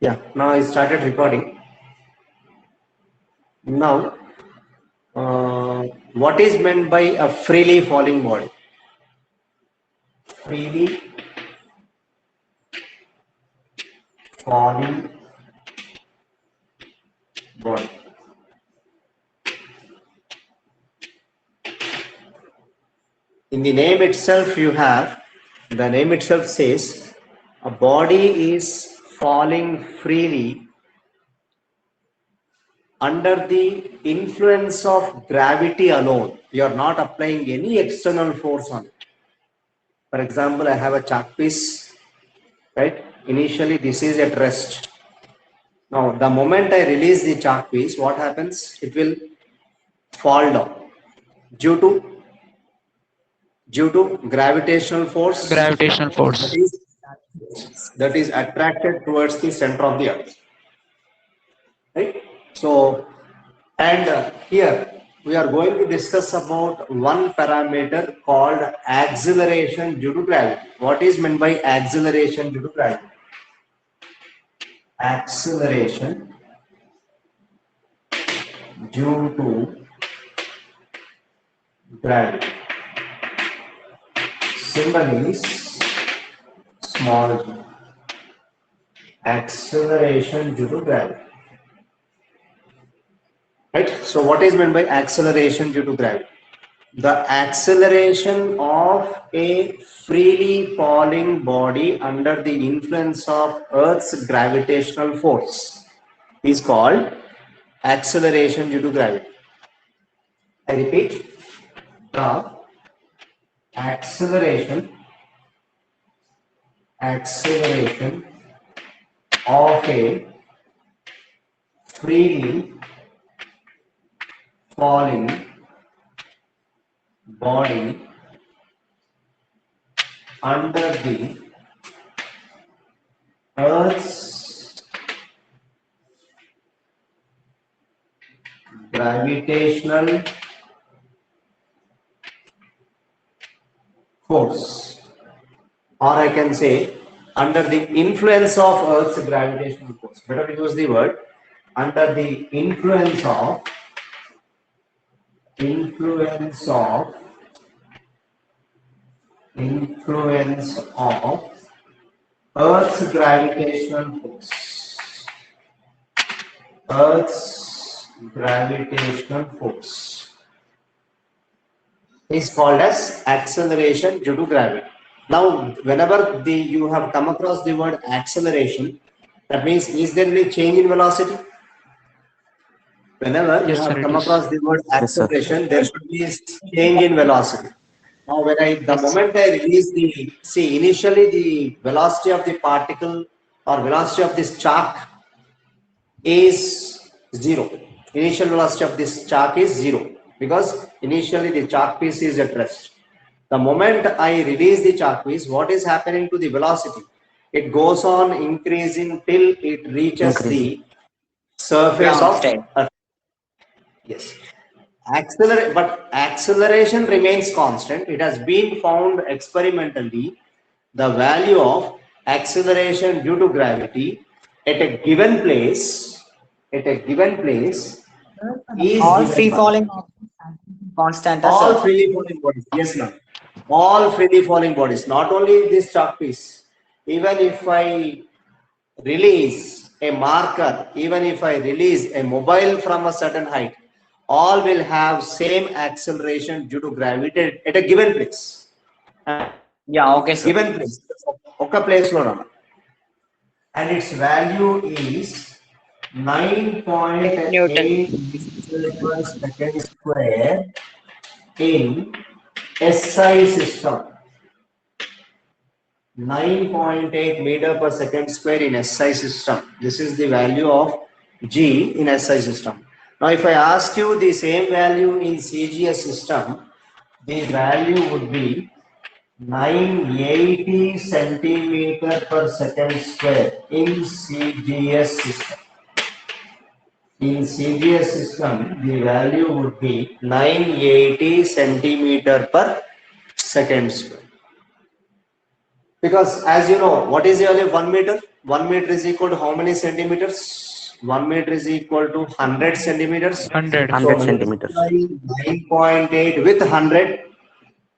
Yeah, now I started recording. Now, what is meant by a freely falling body? Freely falling body. In the name itself, the name itself says a body is falling freely under the influence of gravity alone. You are not applying any external force on it. For example, I have a chalk piece, right? Initially, this is at rest. Now, the moment I release the chalk piece, what happens? It will fall down due to gravitational force Gravitational that force. is attracted towards the center of the earth, right? So, and here we are going to discuss about one parameter called acceleration due to gravity. What is meant by acceleration due to gravity? Acceleration due to gravity. Symbol is small g. Acceleration due to gravity. Right? So what is meant by acceleration due to gravity? The acceleration of a freely falling body under the influence of Earth's gravitational force is called acceleration due to gravity. I repeat, the acceleration of a freely falling body under the Earth's gravitational force, or I can say under the influence of Earth's gravitational force. Better use the word under the influence of Earth's gravitational force. Earth's gravitational force is called as acceleration due to gravity. Now, whenever you have come across the word acceleration, that means is there any change in velocity? Whenever you Yes, have sir, it come is. across the word Yes, sir. acceleration, there should be a change in velocity. Now, the Yes. moment I release initially the velocity of the particle or velocity of this chalk is zero. Initial velocity of this chalk is zero because initially the chalk piece is at rest. The moment I release the chalk piece, what is happening to the velocity? It goes on increasing till it reaches Increasing. the surface Ground of state. Earth. Yes. But acceleration remains constant. It has been found experimentally the value of acceleration due to gravity at a given place is All given free by falling constant, all sir. freely falling bodies. Yes, ma'am. All freely falling bodies. Not only this chalk piece. Even if I release a marker, even if I release a mobile from a certain height, all will have same acceleration due to gravity at a given place. Yeah, okay, sir. Given place. Oka place lo run. And its value is 9.8 Newton. meters per second square in SI system. 9.8 meter per second square in SI system. This is the value of G in SI system. Now, if I ask you the same value in CGS system, the value would be 980 centimeter per second square in CGS system. In CGS system, the value would be 980 centimeter per second square. Because as you know, what is the value of 1 meter? 1 meter is equal to how many centimeters? 1 meter is equal to 100 centimeters. 100. So 100 centimeters. multiply 9.8 with 100.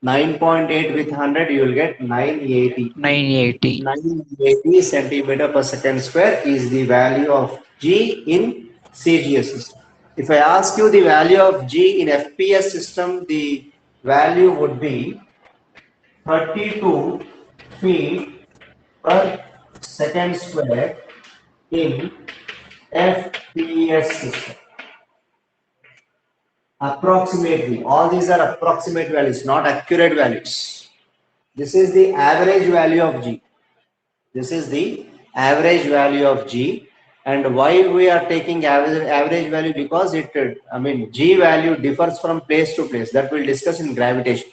9.8 with 100, you will get 980. 980. 980 centimeter per second square is the value of G in CGS system. If I ask you the value of G in FPS system, the value would be 32 feet per second square in FPS system. Approximately, all these are approximate values, not accurate values. This is the average value of G. This is the average value of G. And why we are taking average value? Because G value differs from place to place. That we'll discuss in gravitation.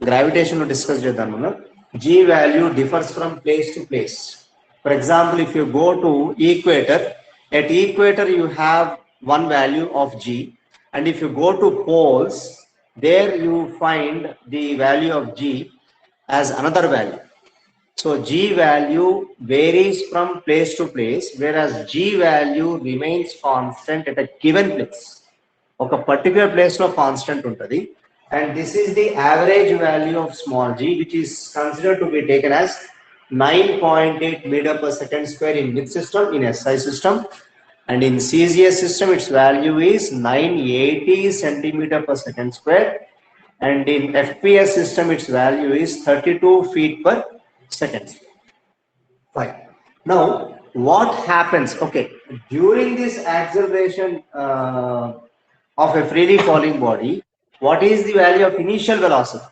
Gravitation will discuss Jadamana. G value differs from place to place. For example, if you go to equator, at equator you have one value of G. And if you go to poles, there you find the value of G as another value. So G value varies from place to place, whereas G value remains constant at a given place. ఒక particular place లో constant ఉంటుంది, and this is the average value of small g, which is considered to be taken as 9.8 meter per second square in which system? In SI system. And in CGS system, its value is 980 centimeter per second square. And in FPS system, its value is 32 feet per second. Fine. Now, what happens? Okay, during this acceleration of a freely falling body, what is the value of initial velocity?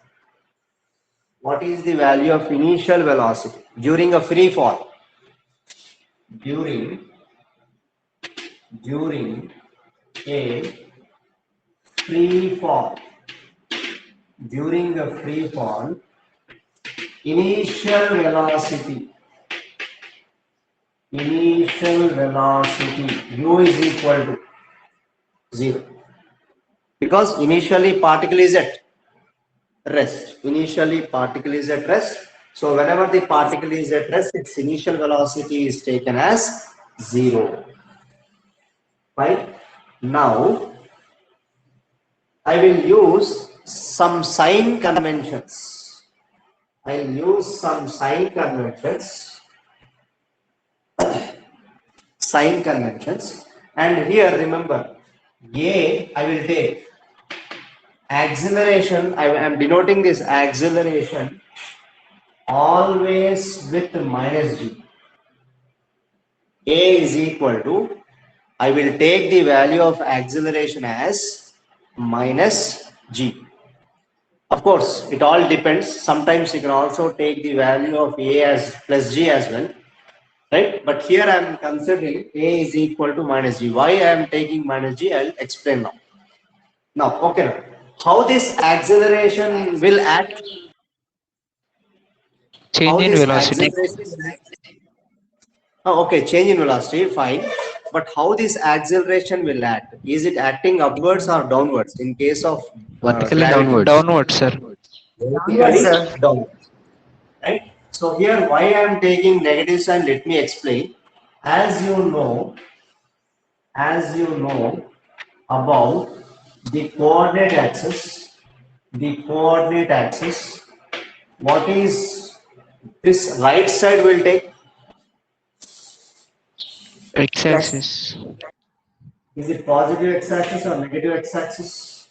What is the value of initial velocity during a free fall? During a free fall. During a free fall, initial velocity u is equal to 0, because initially particle is at rest. Initially particle is at rest. So whenever the particle is at rest, its initial velocity is taken as 0. Right? Now I will use some sign conventions. I'll use some sign conventions. And here remember, A I will take acceleration. I am denoting this acceleration always with minus g. A is equal to, I will take the value of acceleration as minus g. Of course, it all depends. Sometimes you can also take the value of A as plus g as well. Right? But here I am considering A is equal to minus g. Why I am taking minus g, I will explain now. Now, okay. How this acceleration will act? Change in velocity. Okay, change in velocity, fine. But how this acceleration will act? Is it acting upwards or downwards in case of Vertically gravity? downwards. Downward, sir. Vertically downwards. Right? So here, why I am taking negative sign? Let me explain. As you know about the coordinate axis, what is this right side will take? X-axis. Is it positive x-axis or negative x-axis?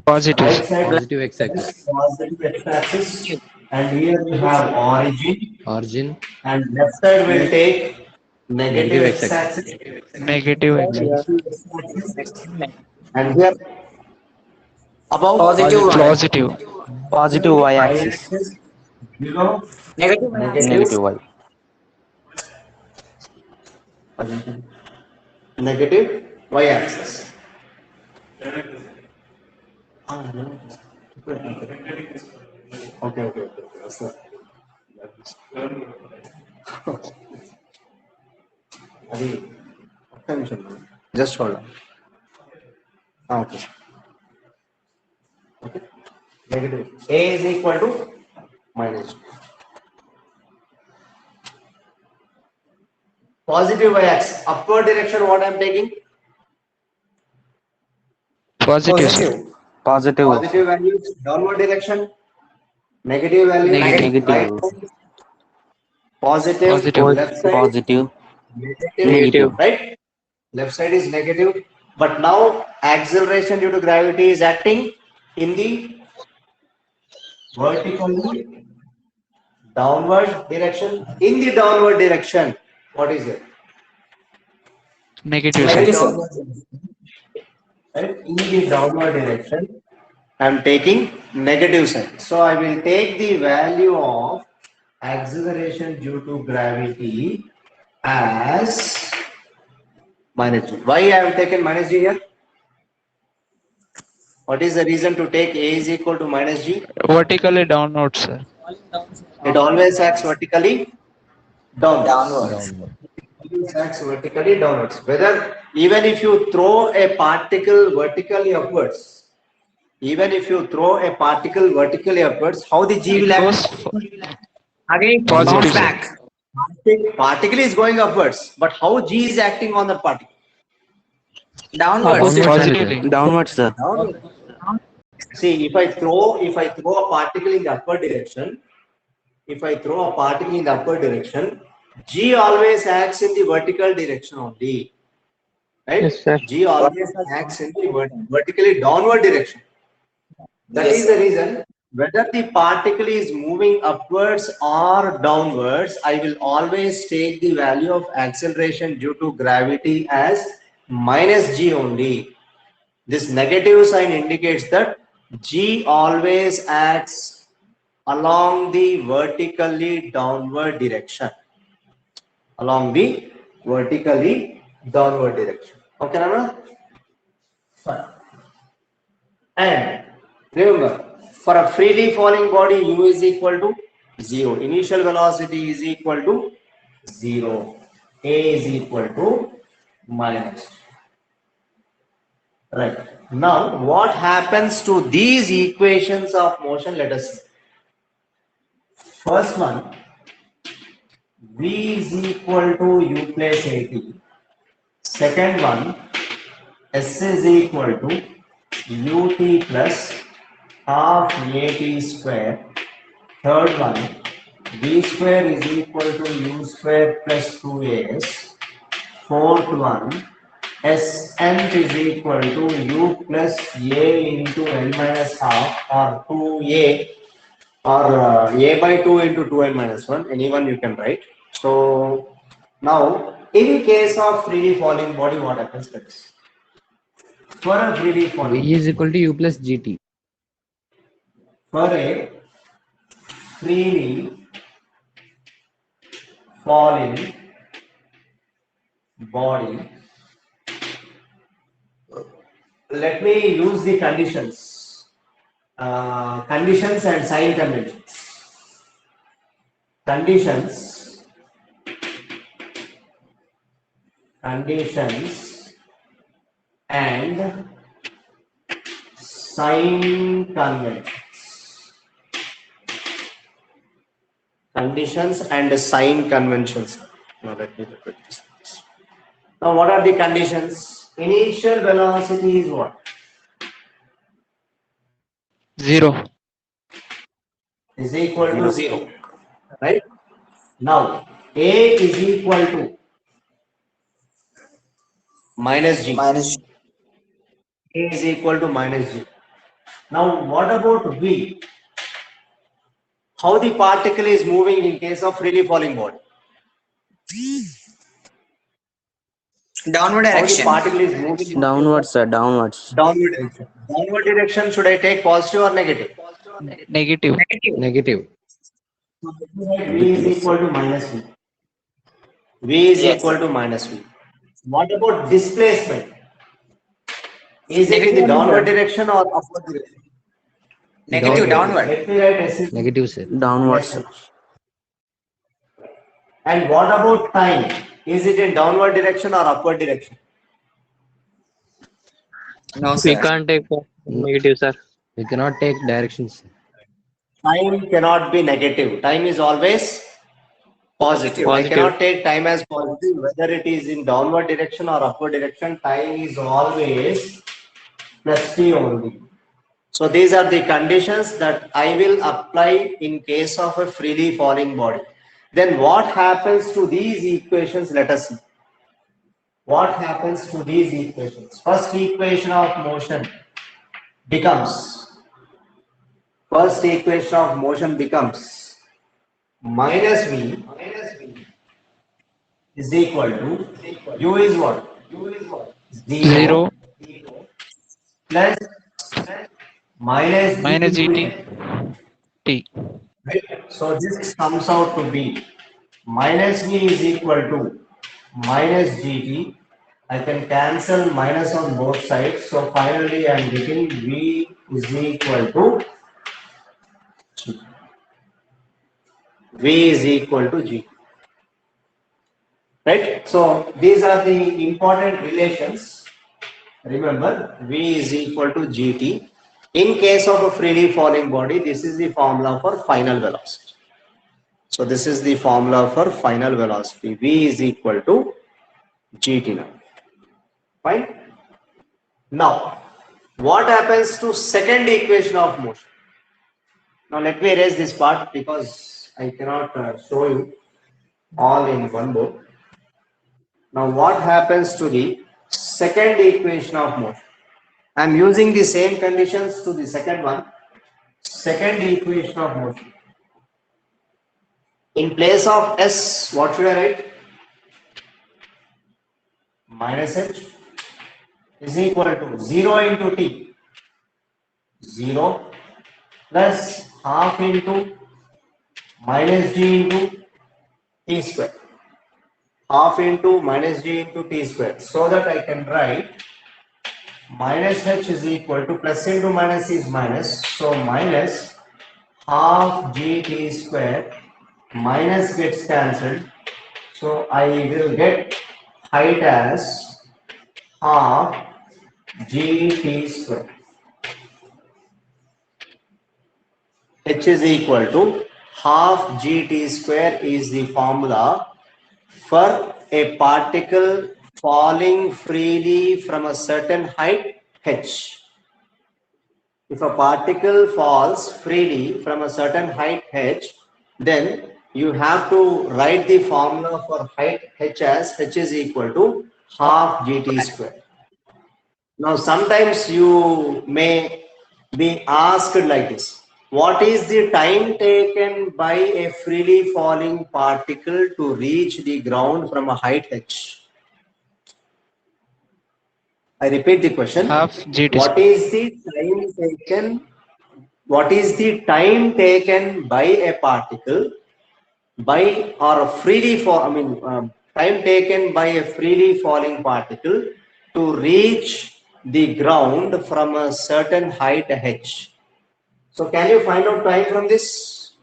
Positive. Right side Positive x-axis. positive x-axis, and here we have Origin. and left side will take negative Negative x-axis. Negative And here above Positive y. Positive. Positive y-axis. below Negative Negative y. negative y-axis. Okay. Just hold on. Okay. Negative. A is equal to minus. Positive y-axis. Upward direction, what I'm taking? Positive, sir. Positive. Positive values. Downward direction. Negative values. Negative. Right. Negative. Positive. Positive. Left side. Positive. Negative. Negative. Right. Left side is negative. But now acceleration due to gravity is acting in the vertically downward direction. In the downward direction, what is it? Negative, Slightly sir. downward direction. Right? In the downward direction, I am taking negative sign. So I will take the value of acceleration due to gravity as minus g. Why I have taken minus g here? What is the reason to take a is equal to minus g? Vertically downward, sir. It always acts vertically downwards. Downward. It acts vertically downwards. Whether even if you throw a particle vertically upwards, even if you throw a particle vertically upwards, how the g will It goes act? Again, Positive, bounce sir. back. Particle is going upwards, but how g is acting on the particle? Downwards. Downwards, Positively. Downwards, sir. Downwards. See, if I throw a particle in the upward direction, g always acts in the vertical direction only, right? Yes, sir. G always acts in the vertically downward direction. That is the reason whether the particle is moving upwards or downwards, I will always take the value of acceleration due to gravity as minus g only. This negative sign indicates that g always acts along the vertically downward direction. Along the vertically downward direction. Okay, Nana? Fine. And remember, for a freely falling body, u is equal to 0. Initial velocity is equal to 0. A is equal to minus. Right. Now, what happens to these equations of motion? Let us see. First one, v is equal to u plus at. Second one, s is equal to ut plus half at square. Third one, v square is equal to u square plus 2as. Fourth one, Sn is equal to u plus a into n minus half, or 2a, or a by 2 into 2n minus 1. Anyone you can write. So now, in case of freely falling body, what happens? Let's for a freely falling, V is equal to U plus GT. for a freely falling body, let me use the conditions and sign conventions. Conditions and sign conventions. Conditions and sign conventions. Now let me repeat this. Now what are the conditions? Initial velocity is what? 0. Is equal to 0. Right? Now A is equal to minus g. Minus. A is equal to minus g. Now what about V? How the particle is moving in case of freely falling body? Downward How the direction. particle is moving? Downwards, sir. Downwards. Downward direction. Downward direction, should I take positive or negative? Negative. Negative. V is equal to minus V. V is Yes. equal to minus V. What about displacement? Is it in the Negative. downward direction or upward direction? Negative. Downward. Let me write S is Negative, sir. Downwards, sir. And what about time? Is it in downward direction or upward direction? No, We sir. can't take negative, sir. We cannot take directions. Time cannot be negative. Time is always Positive. I Positive. cannot take time as positive, whether it is in downward direction or upward direction, time is always plus t only. So these are the conditions that I will apply in case of a freely falling body. Then what happens to these equations? Let us see. What happens to these equations? First equation of motion becomes minus v is equal to u is what? 0 0 plus minus minus g into GT. T. right? So this comes out to be minus v is equal to minus gt. I can cancel minus on both sides. So finally I am getting v is equal to g. V is equal to g. Right? So these are the important relations. Remember, v is equal to gt. In case of a freely falling body, this is the formula for final velocity. So this is the formula for final velocity. V is equal to gt now. Fine. Now, what happens to second equation of motion? Now let me erase this part because I cannot show you all in one book. Now what happens to the second equation of motion? I am using the same conditions to the second one. Second equation of motion. In place of S, what should I write? Minus H is equal to 0 into T. 0 plus half into minus G into T square. Half into minus G into T square. So that I can write minus H is equal to plus into minus is minus. So minus half GT square minus gets cancelled. So I will get height as half GT square. H is equal to half GT square is the formula for a particle falling freely from a certain height h. If a particle falls freely from a certain height h, then you have to write the formula for height h as h is equal to half gt square. Now sometimes you may be asked like this: what is the time taken by a freely falling particle to reach the ground from a height h? I repeat the question. Half GT. What is the time taken? What is the time taken by a particle by or freely fall? I mean, time taken by a freely falling particle to reach the ground from a certain height h. So, can you find out time from this?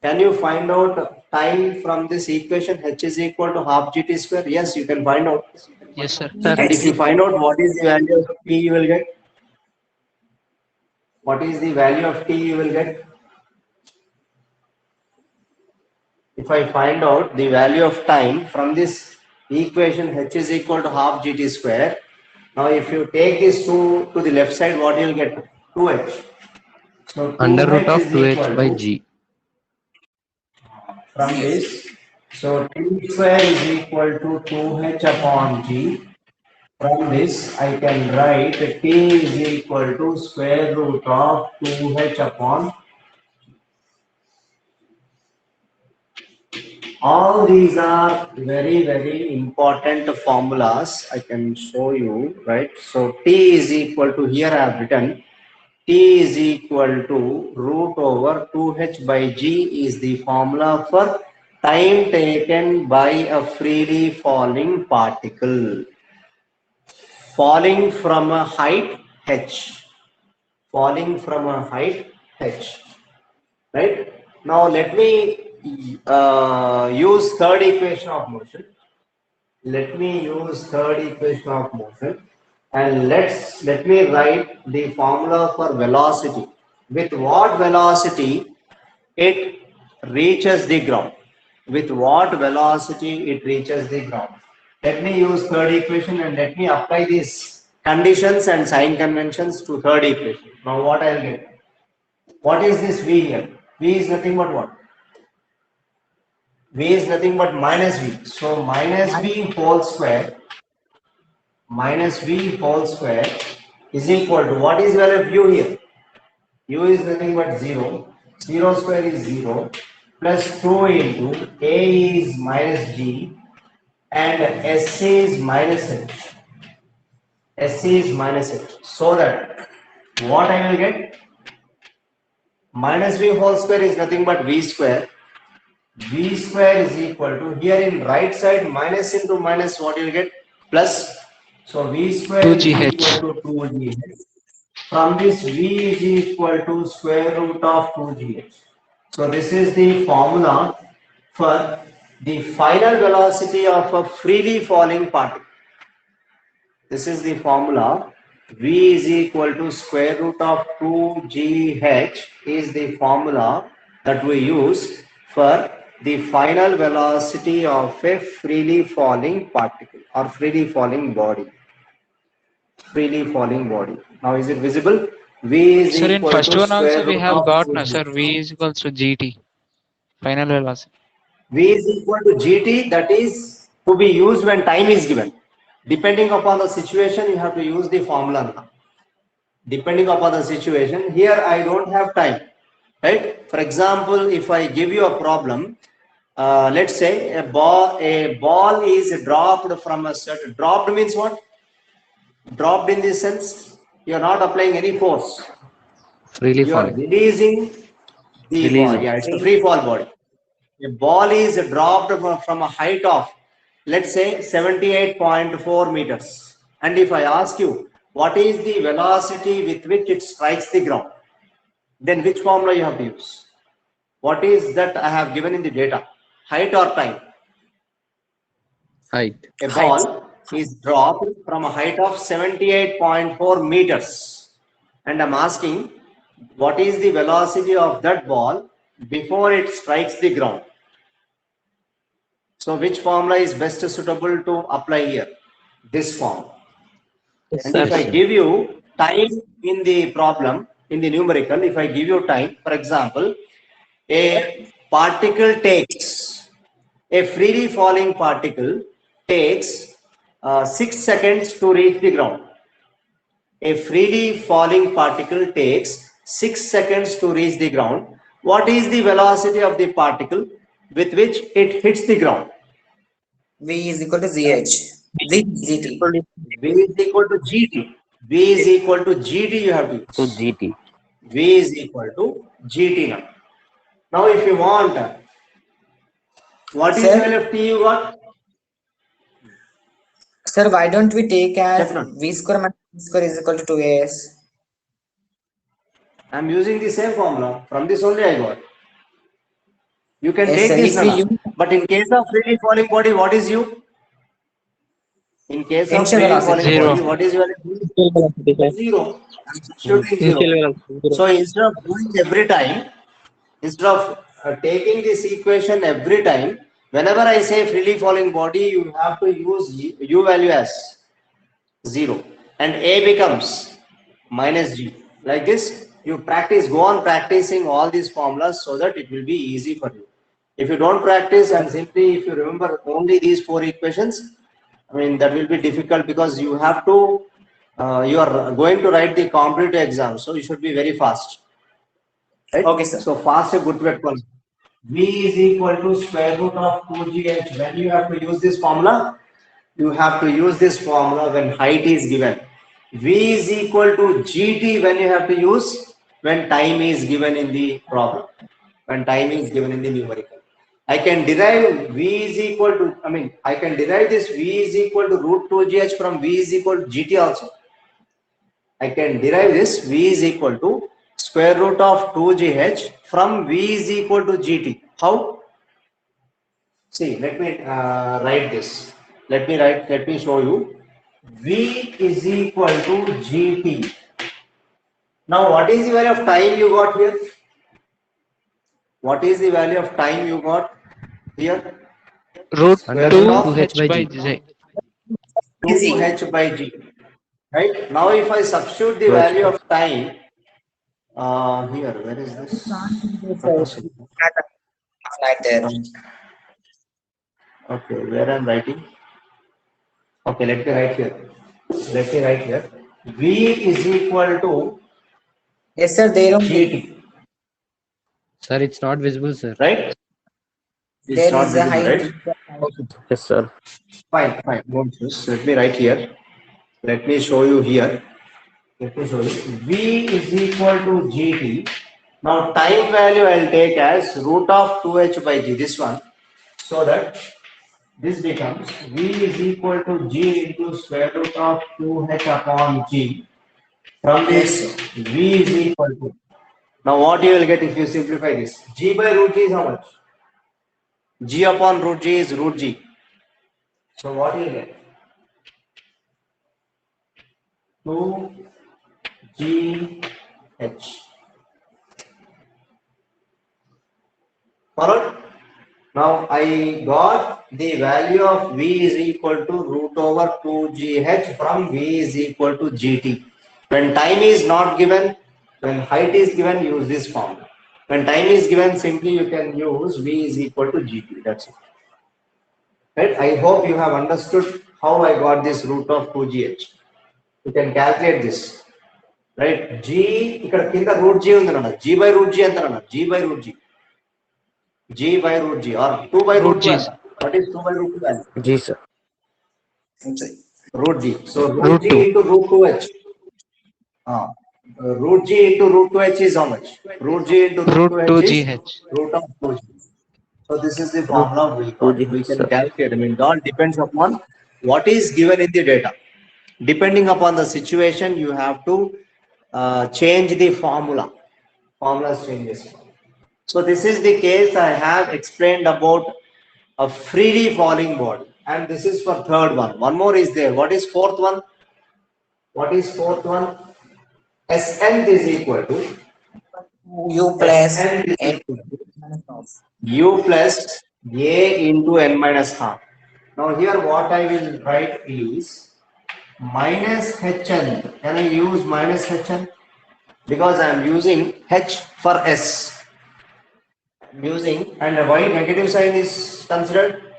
Can you find out time from this equation? H is equal to half gt square. Yes, you can find out. Yes, sir. And if you find out what is the value of t, you will get. What is the value of t you will get? If I find out the value of time from this equation, h is equal to half gt square. Now, if you take this 2 to the left side, what you will get? 2h. So, Under root 2h of is 2h equal by to- g. From this, so t square is equal to 2h upon g. From this, I can write t is equal to square root of 2h upon. All these are very, very important formulas. I can show you, right? So t is equal to, here I have written, t is equal to root over 2h by g is the formula for time taken by a freely falling particle. Falling from a height h. Falling from a height h. Right? Now let me use third equation of motion. Let me use third equation of motion, and let me write the formula for velocity. With what velocity it reaches the ground? with what velocity it reaches the ground. Let me use third equation and let me apply these conditions and sign conventions to third equation. Now what I'll get? What is this V here? V is nothing but what? V is nothing but minus V. So minus V whole square is equal to what is value of U here? U is nothing but 0. 0 square is 0 plus 2 into A is minus G and SC is minus H. SC is minus H. So that what I will get? Minus V whole square is nothing but V square. V square is equal to, here in right side, minus into minus, what you will get? Plus. So V square is 2GH. equal to 2GH. From this, V is equal to square root of 2GH. So this is the formula for the final velocity of a freely falling particle. This is the formula. V is equal to square root of 2GH is the formula that we use for the final velocity of a freely falling particle or freely falling body. Now is it visible? V is Sir, in equal first to one square also we root have of got, 2G. no, sir, V is equals to GT, final velocity. V is equal to GT, that is to be used when time is given. Depending upon the situation, you have to use the formula now. Depending upon the situation, here I don't have time, right? For example, if I give you a problem, let's say a ball is dropped from a certain, dropped means what? Dropped in this sense, you are not applying any force. Freely You are falling. releasing the ball. Yeah, it's a free fall body. A ball is dropped from a height of, let's say, 78.4 meters. And if I ask you, what is the velocity with which it strikes the ground? Then which formula you have to use? What is that I have given in the data? Height or time? Height. A ball is dropped from a height of 78.4 meters. And I'm asking, what is the velocity of that ball before it strikes the ground? So which formula is best suitable to apply here? This formula. Yes, And sir. if I give you time in the problem, in the numerical, if I give you time, for example, a particle takes, a freely falling particle takes 6 seconds to reach the ground. A freely falling particle takes 6 seconds to reach the ground. What is the velocity of the particle with which it hits the ground? V is equal to ZH. Z GT. V is equal to GT. V is equal to GT you have to use. to GT. V is equal to GT now. Now if you want, what is the Sir? value of T you got? Sir, why don't we take as Definitely. V square minus V square is equal to 2AS? I am using the same formula. From this only I got. You can Yes, take sir. this If we now. use But in case of freely falling body, what is U? In case of Initial freely velocity. falling Zero. body, what is your Initial velocity, sir. zero? I'm substituting Initial zero. velocity, zero. So instead of doing every time, instead of taking this equation every time, whenever I say freely falling body, you have to use U value as 0 and A becomes minus G. Like this, you practice, go on practicing all these formulas so that it will be easy for you. If you don't practice and simply if you remember only these 4 equations, I mean that will be difficult because you have to, you are going to write the competitive exam, so you should be very fast. Right? Okay, sir. So fast గుర్తుపెట్టుకోండి. V is equal to square root of 2GH. When you have to use this formula, you have to use this formula when height is given. V is equal to GT when you have to use when time is given in the problem. When time is given in the numerical. I can derive V is equal to, I can derive this V is equal to root 2GH from V is equal to GT also. I can derive this V is equal to square root of 2GH from V is equal to GT. How? See, let me write this. Let me show you. V is equal to GT. Now, what is the value of time you got here? What is the value of time you got? Here, Root Under 2 of h by z. 2h by g. Right? Now, if I substitute the 2h value by- of time, here, where is this? Right there. Okay, where I'm writing? Okay, let me write here. Let me write here. V is equal to Yes, sir. There only GT, Sir, it's not visible, sir. right? It's there not is a visible, height. right? Yes, sir. Fine, fine. No issues. Let me write here. Let me show you here. Let me show you. V is equal to GT. Now, time value I'll take as root of 2h by g, this one. So that this becomes V is equal to G into square root of 2h upon G. From this, V is equal to. Now, what you will get if you simplify this? G by root G is how much? G upon root G is root G. So, what you will get? 2GH. Followed? Now, I got the value of V is equal to root over 2GH from V is equal to GT. When time is not given, when height is given, use this formula. When time is given, simply you can use V is equal to GT. That's it. Right? I hope you have understood how I got this root of 2GH. You can calculate this. Right? G, ఇక్కడ కింద root G ఉంది నాన్న. G by root G ఎంత నాన్న? G by root G. G by root G or 2 by root Root 2. G. What is 2 by root 2 value? G, sir. Root G. So root Root G 2. into root 2h. Root G into root 2h is how much? Root G into root Root 2h 2 is gh. root of 2g. So this is the formula we got. 2GH, We can sir. calculate. I mean, it all depends upon what is given in the data. Depending upon the situation, you have to change the formula. Formulas changes. So this is the case I have explained about a freely falling body. And this is for third one. One more is there. What is fourth one? What is fourth one? Sn is equal to U plus Sn is N equal to U plus A into N minus half. Now here what I will write is minus Hn. Can I use minus Hn? Because I am using H for S. I'm using, and why negative sign is considered?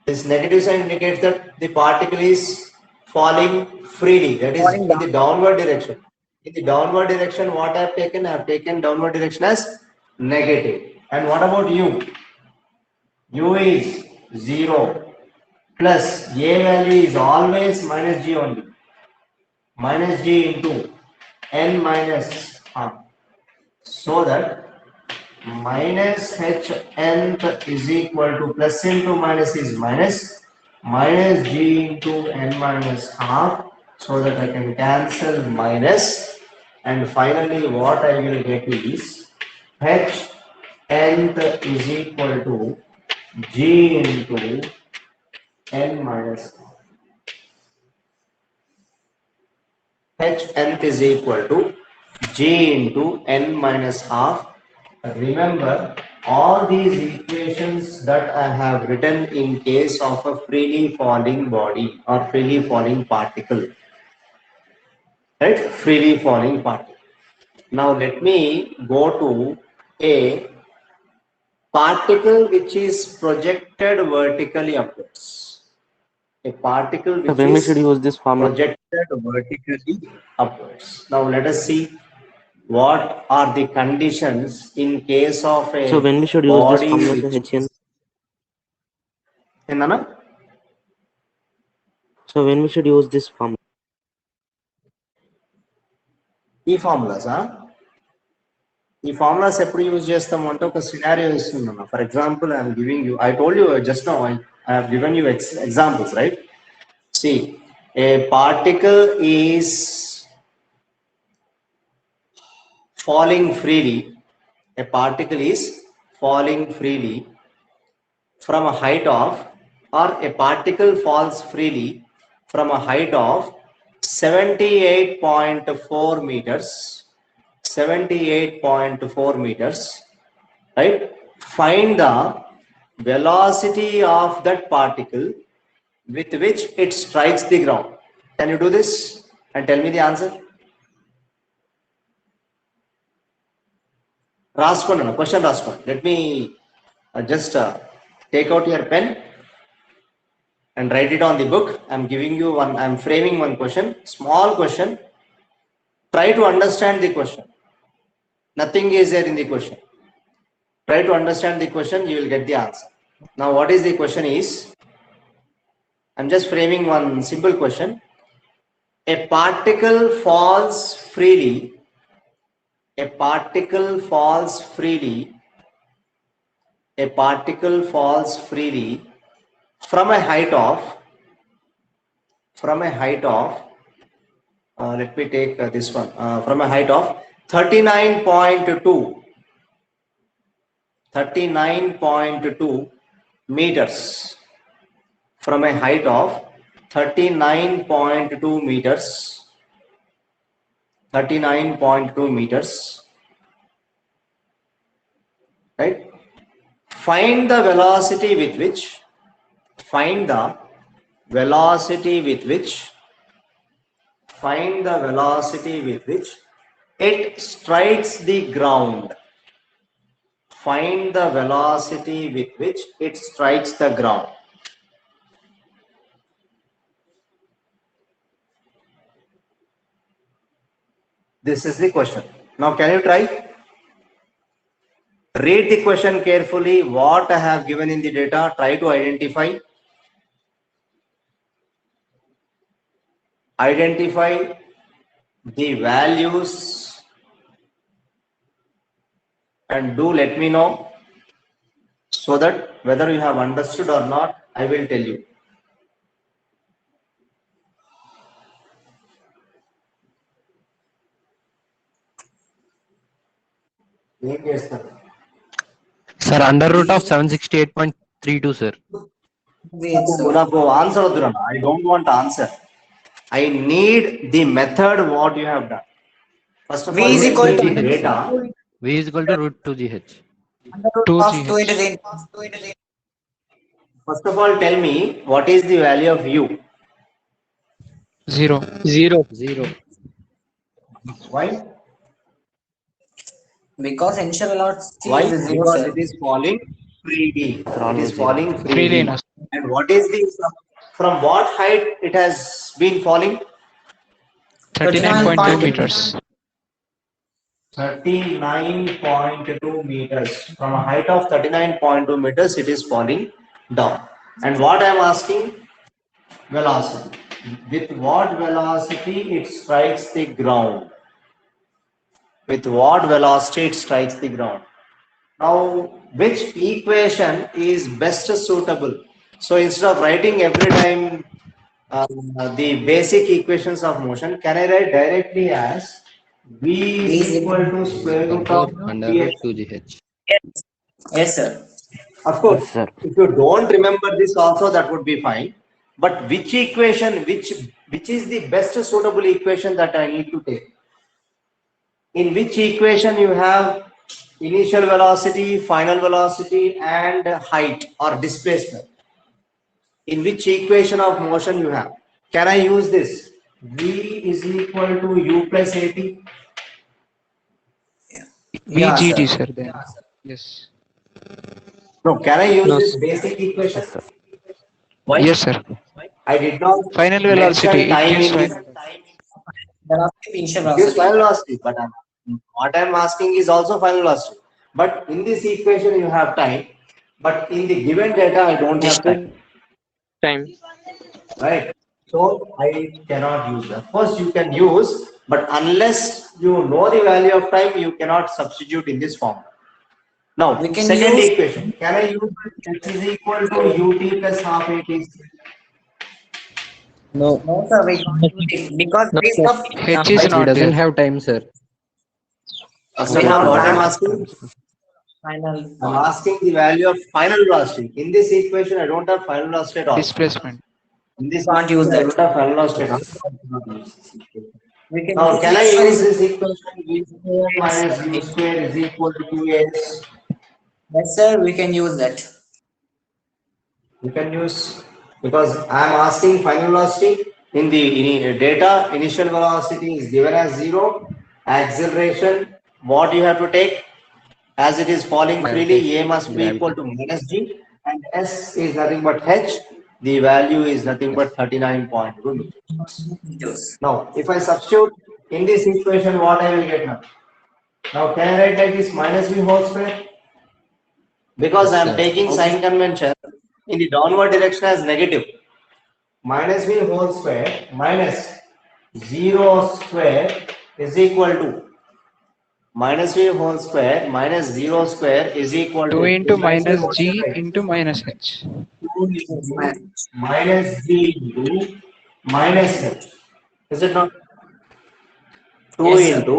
This negative sign indicates that the particle is falling freely, that is Falling in the downward direction. In the downward direction, what I have taken? I have taken downward direction as negative. And what about U? U is 0 plus A value is always minus G only. Minus G into N minus half. So that minus h nth is equal to plus into minus is minus G into n minus half, so that I can cancel minus, and finally what I will get is h nth is equal to G into n minus half. H nth is equal to G into n minus half. Remember, all these equations that I have written in case of a freely falling body or freely falling particle, right? Freely falling particle. Now let me go to a particle which is projected vertically upwards. A particle which when we is should use this formula? projected vertically upwards. Now let us see what are the conditions in case of a So when we should use this body formula, sir, which Hn? ఏందన్నా So when we should use this formula? ఈ formulas ఎప్పుడు use చేస్తాము అంటే ఒక scenario ఇస్తున్నాను. For example I'm giving you, I told you just now, I have given you examples, right? See a particle is falling freely, a particle is falling freely from a height of, or a particle falls freely from a height of 78.4 meters, 78.4 meters, right? Find the velocity of that particle with which it strikes the ground. Can you do this and tell me the answer? Raskondi, question Raskondi. Let me just take out your pen and write it on the book. I'm giving you one, I'm framing one question, small question. Try to understand the question. Nothing is there in the question. Try to understand the question, you will get the answer. Now, what is the question is, I'm just framing one simple question. A particle falls freely. A particle falls freely. A particle falls freely from a height of, let me take this one, from a height of 39.2 meters, from a height of 39.2 meters, right? Find the velocity with which, it strikes the ground. Find the velocity with which it strikes the ground. This is the question. Now, can you try? Read the question carefully. What I have given in the data, try to identify. Identify the values and do let me know, so that whether you have understood or not, I will tell you. Sir, under root of 768.32, sir. Wait, sir. Answer, I don't want answer. I need the method what you have done. First of all, V is equal to the data. V is equal to root 2GH. Of 2GH. 2 into 10. First of all, tell me what is the value of u? 0. 0. Why? Because initial velocity Why? is 0, Because sir. it is falling freely. It Always is zero. falling Freely freely. enough. And what is the, from what height it has been falling? 39.2 meters. 39.2 meters. From a height of 39.2 meters, it is falling down. And what I am asking? Velocity. With what velocity it strikes the ground? With what velocity it strikes the ground? Now, which equation is best suitable? So instead of writing every time the basic equations of motion, can I write directly as V is equal to square root of Under root 2GH. Yes, sir. Of course, Yes, sir. if you don't remember this also, that would be fine. But which equation, which is the best suitable equation that I need to take? In which equation you have initial velocity, final velocity, and height or displacement? In which equation of motion you have? Can I use this? V is equal to u plus at. Yeah, VGT, sir. sir. Then. Yes. No, can I use No, this sir. basic equation? Yes, sir. Why? Yes, sir. I did not Final mention velocity. It time gives in this. final. Velocity, initial It gives velocity. final velocity, but what I'm asking is also final velocity. But in this equation you have time, but in the given data I don't have time. Right? So I cannot use that. Of course you can use, but unless you know the value of time, you cannot substitute in this form. Now, We can second use- equation. Can I use h is equal to ut plus half at? No, sir, we can't use it because based sir. of H is He not doesn't there. have time, sir. First We of all, have what I'm time. asking? final I'm point. asking the value of final velocity. In this equation, I don't have final velocity at all. Displacement. In this Can't use equation, I that. don't have final velocity at all. We can Now, use can I equation use is- this equation? V square minus u square is equal to 2s. Yes, sir, we can use that. You can use, because I am asking final velocity in the data. Initial velocity is given as 0. Acceleration, what you have to take, as it is falling freely, a must be equal to minus g, and s is nothing but h. The value is nothing but 39.2 meters. Yes. Now, if I substitute in this equation, what I will get now? Now, can I write like this minus v whole square? Because I am taking sign convention in the downward direction as negative. Minus v whole square minus 0 square is equal to minus v whole square minus 0 square is equal 2 to into minus v minus whole G square, into minus H. 2 into minus g into minus h. Is it not? 2 Yes, sir. into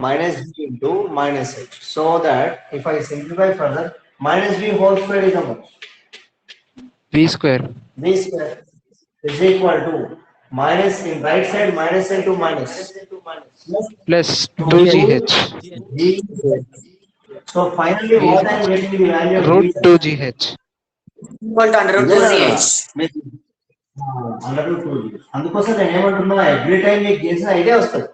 minus g into minus h. So that if I simplify further, minus v whole square is how much? V square. V square is equal to minus in right side minus into minus Plus plus 2GH. G. So finally, what I am getting the value of Root G? 2GH. Equal to under root 2gh. Under root 2G. అందుకోసం నేను ఏమంటున్నా every time మీకు చేసిన idea వస్తుంది.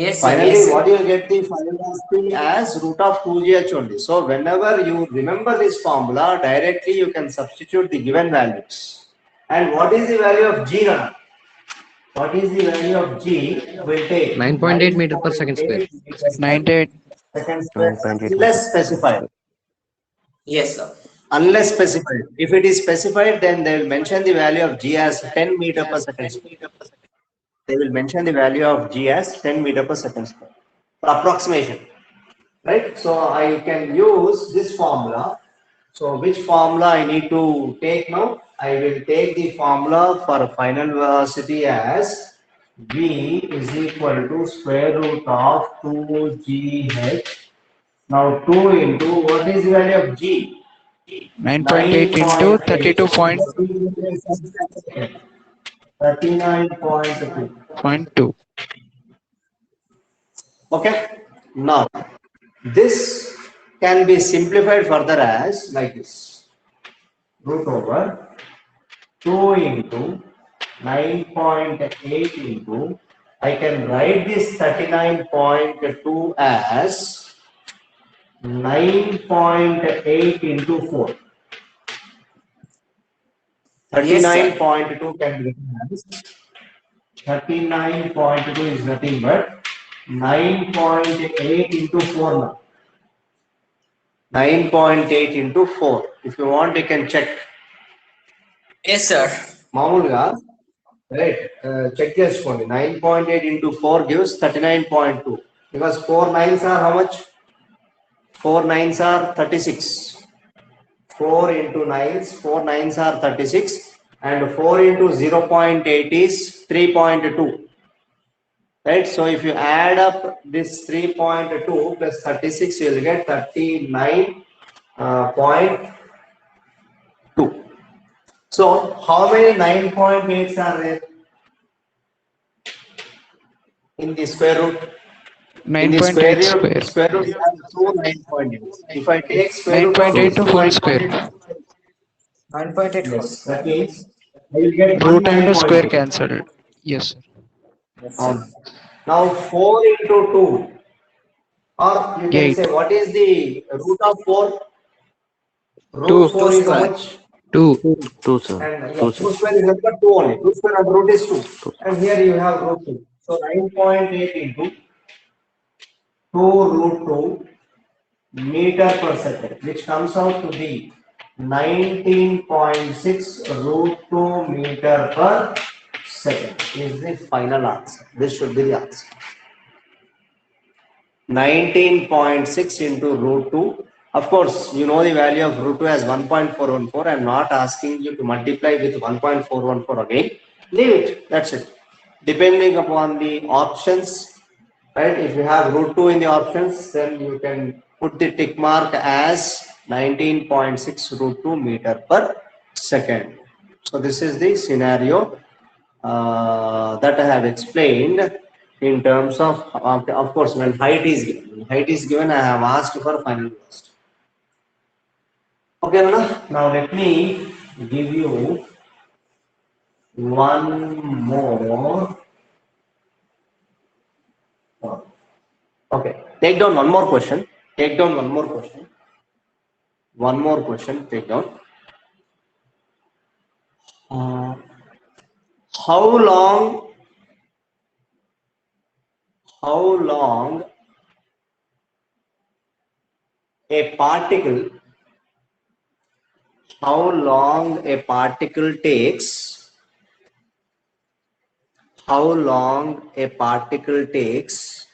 Yes, sir. Finally, Yes, sir. what you will get the final velocity as root of 2gh only. So whenever you remember this formula, directly you can substitute the given values. And what is the value of g now? What is the value of g? Will take 9.8 meter per second square. 98. Second square 9.8 unless specified. Yes, sir. Unless specified. If it is specified, then they will mention the value of g as 10 meter per second square. They will mention the value of g as 10 meter per second square for approximation, right? So I can use this formula. So which formula I need to take now? I will take the formula for final velocity as v is equal to square root of 2gh. Now 2 into what is the value of g? 9.8 into 32.2. 39.2. Okay. Now this can be simplified further as like this: root over 2 into 9.8 into, I can write this 39.2 as 9.8 into 4. 39.2 can be written as 39.2 is nothing but 9.8 into 4 now. 9.8 into 4. If you want, you can check. Yes, sir. మామూలుగా right check చేసుకోండి 9.8 into 4 gives 39.2 because 4 9s are how much? 4 9s are 36. 4 into 9s, 4 9s are 36 and 4 into 0.8 is 3.2. Right, so if you add up this 3.2 plus 36, you will get 39.2. So how many 9.8s are there in the square root? In the 9.8 square. square root you have two 9.8s. If I take square root of 9.8 to whole square. 9.8 yes, that means I will get Root one and square 9.8. cancelled. Yes, sir. Now 4 into 2, or you can 8. say what is the root of 4? Root 2. 4 is how square. much? 2. 2, sir. And 2, 2 sir. square is nothing but 2 only. 2 square of root is 2. And here you have root 2. So 9.8 into 2 root 2 meter per second, which comes out to be 19.6 root 2 meter per second is the final answer. This should be the answer. 19.6 into root 2. Of course, you know the value of root 2 as 1.414. I'm not asking you to multiply with 1.414 again. Leave it. That's it. Depending upon the options, right? If you have root 2 in the options, then you can put the tick mark as 19.6 root 2 meter per second. So this is the scenario that I have explained in terms of course, when height is given. When height is given, I have asked for final velocity. Okay, now let me give you one more. Okay, take down one more question. Take down one more question. One more question. Take down. Uh, how long? How long a particle? How long a particle takes? How long a particle takes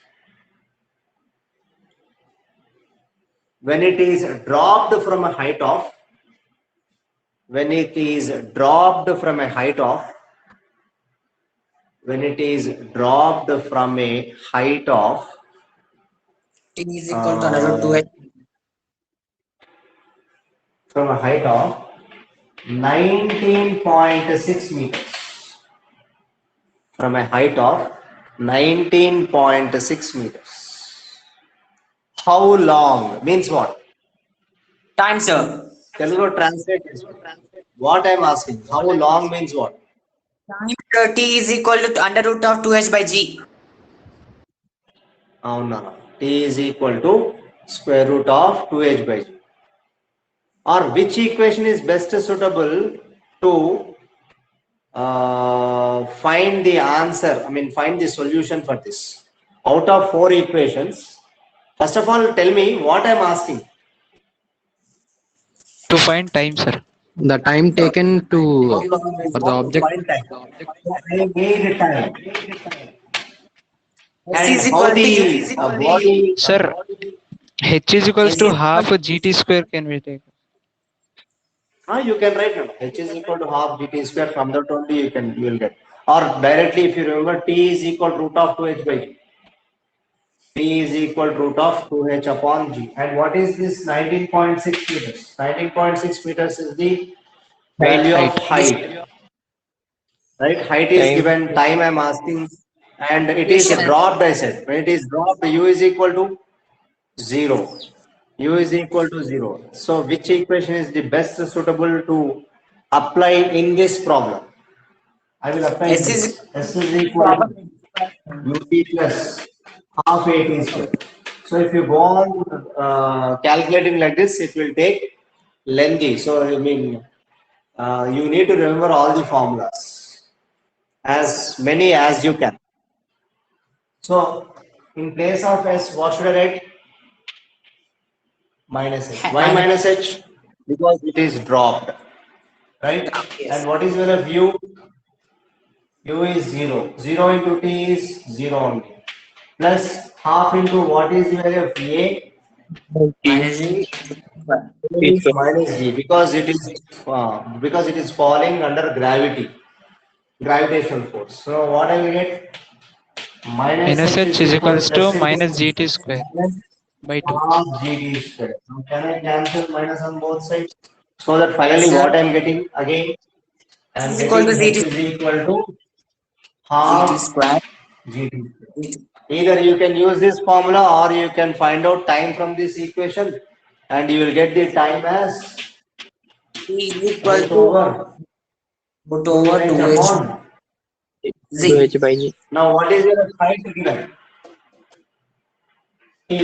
when it is dropped from a height of, when it is dropped from a height of, when it is dropped from a height of T is equal to under root 2h. from a height of 19.6 meters. From a height of 19.6 meters. How long means what? Time, sir. Telugu translate this. What I am asking, how long means what? Time, sir, T is equal to under root of 2h by g. Oh, no. T is equal to square root of 2h by g. Or which equation is best suitable to find the answer, find the solution for this? Out of 4 equations, first of all, tell me what I am asking. To find time, sir. The time taken How to long is for the what to object. find time? I need time. S And is how equal to U. the body, Sir, H is equals S to is half equal GT square can be taken. you can write now. H is equal to half gt square. From that only you will get. Or directly, if you remember, T is equal to root of 2h by g. T is equal to root of 2h upon g. And what is this 19.6 meters? 19.6 meters is the value of height. Right? Height is given, time I am asking, and it is dropped, I said. When it is dropped, u is equal to 0. U is equal to 0. So which equation is the best suitable to apply in this problem? I will apply S this. is S is equal to ut plus half at square. So if you go on calculating like this, it will take lengthy. So you need to remember all the formulas, as many as you can. So in place of S, what should I write? Minus H. Why minus H? Because it is dropped, right? Yes. And what is value of U? U is 0. 0 into T is 0 only. Plus half into what is the value of A? minus g. Is minus G, because it is falling under gravitational force. So what I will get? Minus Minus H is equal equals to minus GT square by 2. half GT square. Now can I cancel minus on both sides? So that finally what I am getting again? I am Is equal to getting H ZT. is equal to GT half square. GT square. Either you can use this formula or you can find out time from this equation, and you will get the time as T is equal root to over root over 2h 2h upon. z. 2h by g. Now what is your height given? T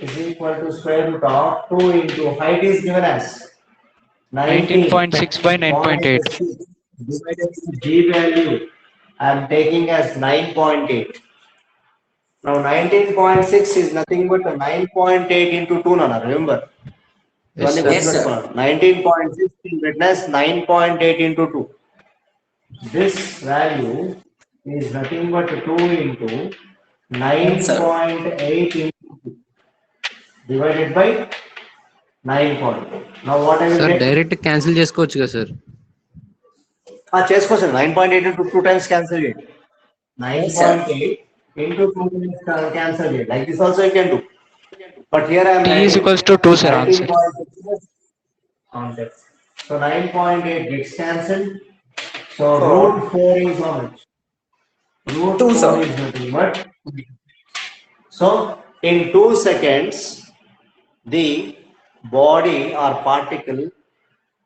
is equal to square root of 2 into height is given as 19.6 by 9.8. 19.6 divided to G value. I am taking as 9.8. Now 19.6 is nothing but 9.8 into 2, Nana. Remember. Yes, sir. Yes, sir. 19.6 is written as 9.8 into 2. This value is nothing but 2 into 9.8 into 2 divided by 9.8. Now what I will sir get? Direct cancel చేసుకోవచ్చు కదా sir చేసుకోవచ్చు 9.8 into 2 times cancel it. Yes, sir. 9.8 into 2 times cancel it. Like this also you can do. But here I am T is writing equals to 2, sir, answer. 19.6. So 9.8 gets cancelled. So root 4 is how much? Root 2, 4 sir. is nothing but. So in 2 seconds, the body or particle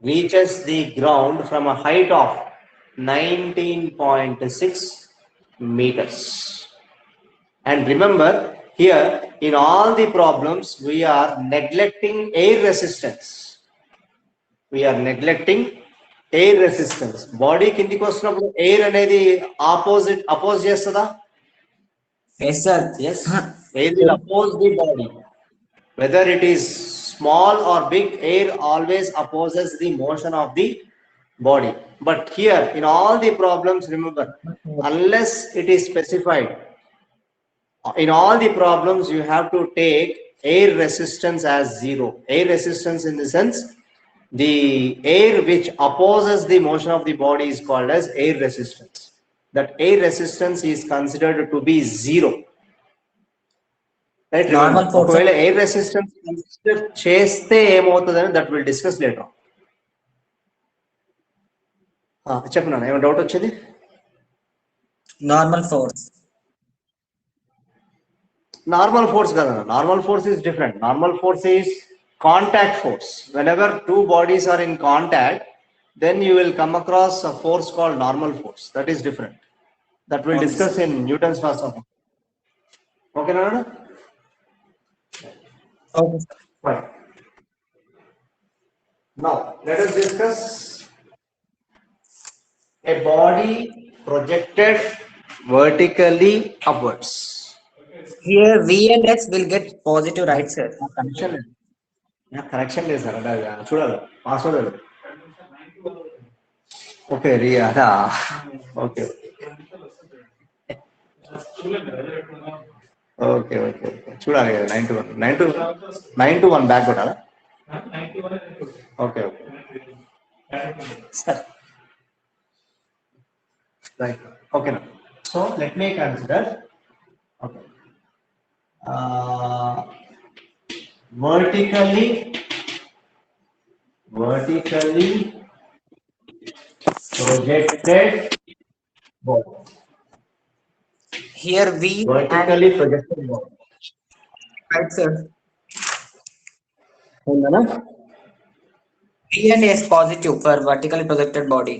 reaches the ground from a height of 19.6 meters. And remember, here in all the problems, we are neglecting air resistance. We are neglecting air resistance. Body కిందికి వస్తున్నప్పుడు air అనేది oppose చేస్తుందా? Yes, sir. Yes. Air will oppose the body. Whether it is small or big, air always opposes the motion of the body. But here, in all the problems, remember, unless it is specified, in all the problems, you have to take air resistance as zero. Air resistance in the sense, the air which opposes the motion of the body is called as air resistance. That air resistance is considered to be zero. Right? Normal force. ఒకవేళ air resistance consider చేస్తే ఏమవుతుందని that will discuss later. చెప్పు నాన్న, ఏమైనా doubt వచ్చింది? Normal force. Normal force kadana. Normal force is different. Normal force is contact force. Whenever two bodies are in contact, then you will come across a force called normal force. That is different. That we'll discuss in Newton's first law. Okay, Nana? Okay. Right. Now, let us discuss a body projected vertically upwards. Here V and X will get positive, right, sir? Correction లేదు sir, అంటే చూడాలి password. Okay Riya okay okay okay okay చూడాలి కదా. 9 to 1 back కొట్టాలా? Okay okay Sir. Right ఓకేనా. So let me consider okay vertically projected body. Here V Vertically projected body. right, sir. ఉందనా? V and S positive for vertically projected body.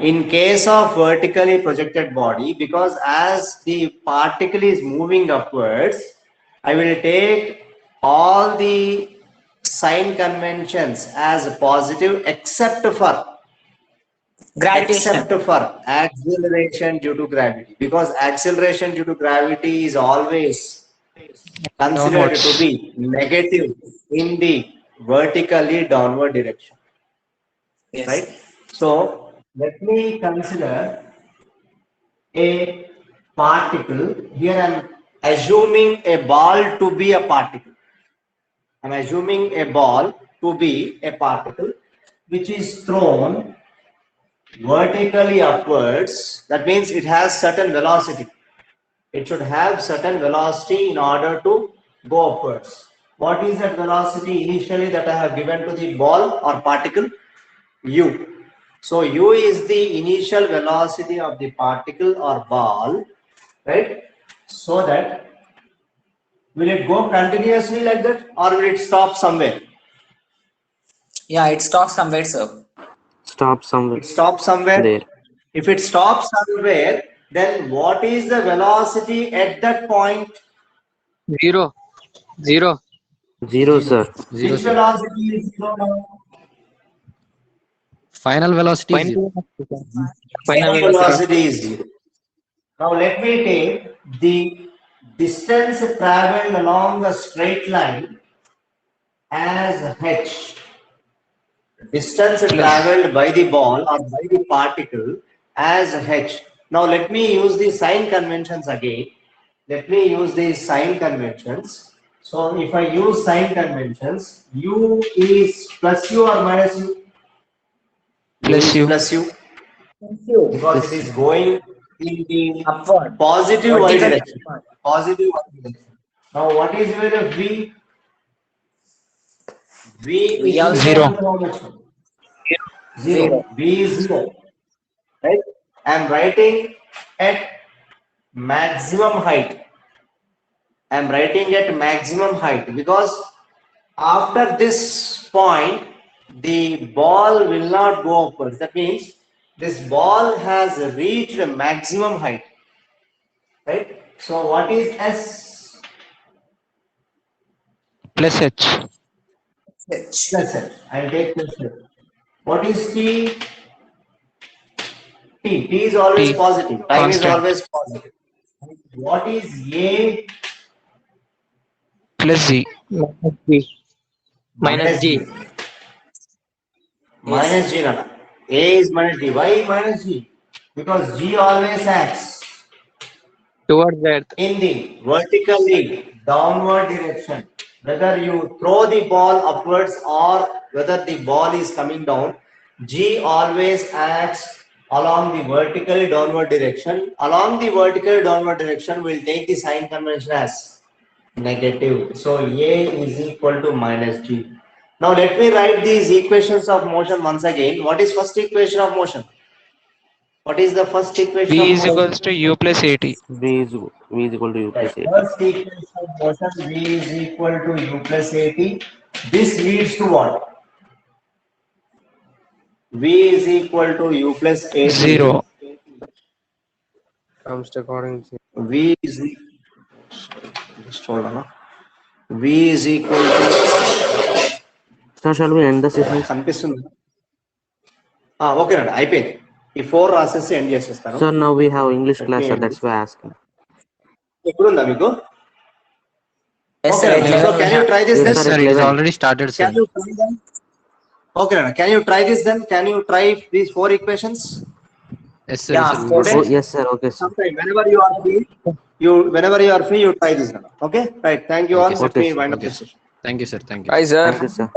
In case of vertically projected body, because as the particle is moving upwards, I will take all the sign conventions as positive except for acceleration due to gravity, because acceleration due to gravity is always considered to be negative in the vertically downward direction. Yes. Right? So let me consider a particle. Here I am assuming a ball to be a particle. I am assuming a ball to be a particle which is thrown vertically upwards. That means it has certain velocity. It should have certain velocity in order to go upwards. What is that velocity initially that I have given to the ball or particle? U. So U is the initial velocity of the particle or ball, right? So that will it go continuously like that, or will it stop somewhere? Yeah, it stops somewhere, sir. Stop somewhere. It stops somewhere. There. If it stops somewhere, then what is the velocity at that point? Zero. Zero, sir. Zero, Which sir. velocity is zero now? Final velocity is zero. Final velocity is zero. Now let me take the distance traveled along a straight line as h. Distance traveled by the ball or by the particle as h. Now let me use the sign conventions again. Let me use the sign conventions. So if I use sign conventions, u is plus u or minus u? Plus u. Plus u. Because it is going in the Upward. positive y Vertical direction. upward. Positive y direction. Now what is your v? V is Zero. equal to how much? Zero. Zero. V is zero. Right? I am writing at maximum height. I am writing at maximum height because after this point, the ball will not go upwards. That means this ball has reached a maximum height, right? So what is S Plus H. plus H? I'll take plus H. What is T? T is always T. positive. Time is Constant. always positive. What is A? Plus G. Minus G. Minus G, Nana. A is minus G. Why minus G? Because G always acts Towards the earth. in the vertically downward direction. Whether you throw the ball upwards or whether the ball is coming down, G always acts along the vertically downward direction. Along the vertically downward direction, we'll take the sign convention as negative. So A is equal to minus G. Now let me write these equations of motion once again. What is first equation of motion? What is the first equation V of is motion? equals to U plus AT. V is equal to U plus Right. 80. First equation of motion V is equal to U plus AT. This leads to what? V is equal to U plus AT. 0. Comes according to V is just hold on. V is equal to Sir, shall we end the session? కనిపిస్తుంది okay అండి అయిపోయింది ఈ 4 రాసేసి end చేసేస్తాను Sir, now we have English class, sir. That's why I asking. ఎక్కడుందా మీకు Yes, Okay, sir. Anand. So can you try this Yes, then? sir. Sir, it is already started, sir. Can you try them? Okay, Anand. Can you try this then? Can you try these 4 equations? Yes, sir. Yeah, sir. students. Oh, yes, sir. Okay, sir. Sometime whenever you are free, you try this. Anand. Okay, right. Thank you all. Okay, Let okay, me sir. wind up Okay. this session. Thank you, sir. Thank you. Bye, sir. Thank you, sir.